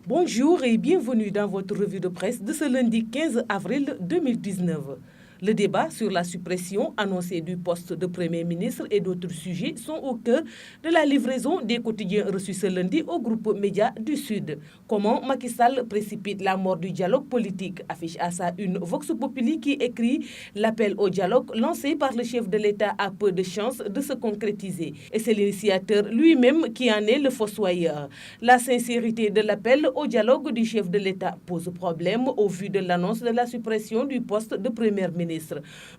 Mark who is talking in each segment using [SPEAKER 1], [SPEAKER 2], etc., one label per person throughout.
[SPEAKER 1] Bonjour et bienvenue dans votre revue de presse de ce lundi 15 avril 2019. Le débat sur la suppression annoncée du poste de Premier ministre et d'autres sujets sont au cœur de la livraison des quotidiens reçus ce lundi au groupe Média du Sud. Comment Macky Sall précipite la mort du dialogue politique, affiche à sa une Vox Populi qui écrit « L'appel au dialogue lancé par le chef de l'État a peu de chances de se concrétiser ». Et c'est l'initiateur lui-même qui en est le fossoyeur. La sincérité de l'appel au dialogue du chef de l'État pose problème au vu de l'annonce de la suppression du poste de Premier ministre.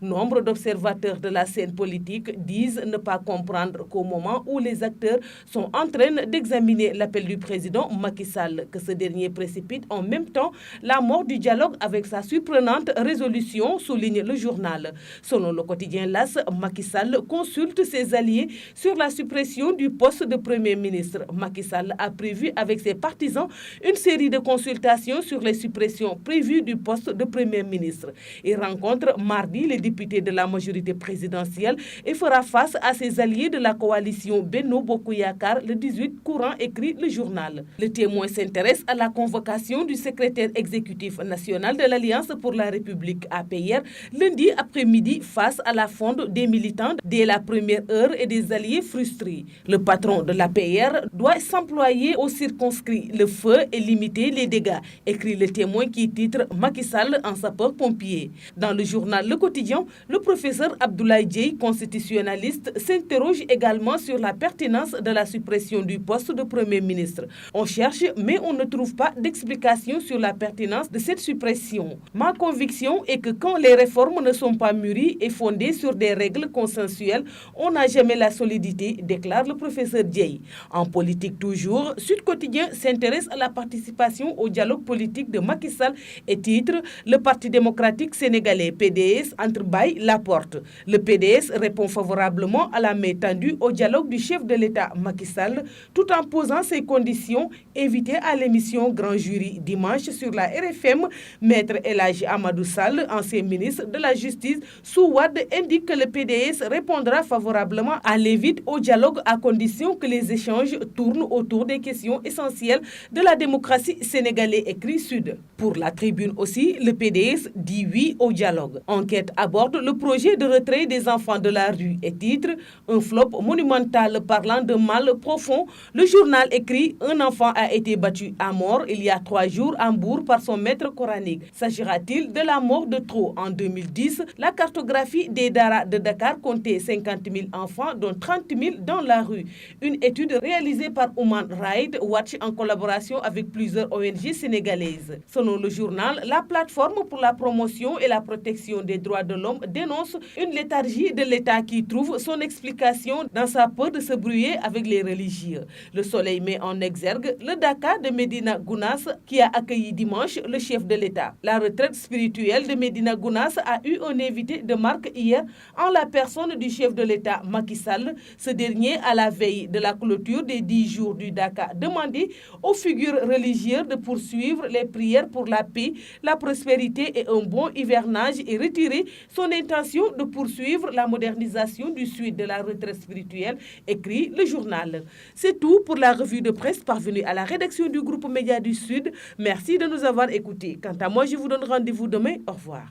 [SPEAKER 1] Nombre d'observateurs de la scène politique disent ne pas comprendre qu'au moment où les acteurs sont en train d'examiner l'appel du président Macky Sall, que ce dernier précipite en même temps la mort du dialogue avec sa surprenante résolution, souligne le journal. Selon le quotidien LAS, Macky Sall consulte ses alliés sur la suppression du poste de Premier ministre. Macky Sall a prévu avec ses partisans une série de consultations sur les suppressions prévues du poste de Premier ministre. Il rencontre mardi les députés de la majorité présidentielle et fera face à ses alliés de la coalition Benno Bokk Yakaar le 18 courant, écrit le journal. Le Témoin s'intéresse à la convocation du secrétaire exécutif national de l'Alliance pour la République APR lundi après-midi face à la fonde des militants dès la première heure et des alliés frustrés. Le patron de l'APR doit s'employer au circonscrit le feu et limiter les dégâts, écrit le Témoin qui titre Macky Sall en sapeur-pompier. Dans le journal Le Quotidien, le professeur Abdoulaye Dièye, constitutionnaliste, s'interroge également sur la pertinence de la suppression du poste de Premier ministre. On cherche, mais on ne trouve pas d'explication sur la pertinence de cette suppression. Ma conviction est que quand les réformes ne sont pas mûries et fondées sur des règles consensuelles, on n'a jamais la solidité, déclare le professeur Dièye. En politique toujours, Sud Quotidien s'intéresse à la participation au dialogue politique de Macky Sall et titre Le Parti démocratique sénégalais PDS entrebâille la porte. Le PDS répond favorablement à la main tendue au dialogue du chef de l'État Macky Sall tout en posant ses conditions invitées à l'émission Grand Jury dimanche sur la RFM. Maître El Hadji Amadou Sall, ancien ministre de la Justice sous Wade, indique que le PDS répondra favorablement à l'invite au dialogue à condition que les échanges tournent autour des questions essentielles de la démocratie sénégalaise, écrit Sud. Pour la Tribune aussi, le PDS dit oui au dialogue. Enquête aborde le projet de retrait des enfants de la rue et titre un flop monumental parlant de mal profond. Le journal écrit un enfant a été battu à mort il y a 3 jours à Mbour par son maître coranique. S'agira-t-il de la mort de trop? En 2010, la cartographie des Daara de Dakar comptait 50 000 enfants, dont 30 000 dans la rue. Une étude réalisée par Human Rights Watch en collaboration avec plusieurs ONG sénégalaises. Selon le journal, la plateforme pour la promotion et la protection des droits de l'homme dénonce une léthargie de l'État qui trouve son explication dans sa peur de se brouiller avec les religieux. Le Soleil met en exergue le Daaka de Médina Gounass qui a accueilli dimanche le chef de l'État. La retraite spirituelle de Médina Gounass a eu un invité de marque hier en la personne du chef de l'État Macky Sall. Ce dernier, à la veille de la clôture des 10 jours du Daaka, demandé aux figures religieuses de poursuivre les prières pour la paix, la prospérité et un bon hivernage et retirer son intention de poursuivre la modernisation du suite de la retraite spirituelle, écrit le journal. C'est tout pour la revue de presse parvenue à la rédaction du groupe Média du Sud. Merci de nous avoir écoutés. Quant à moi, je vous donne rendez-vous demain. Au revoir.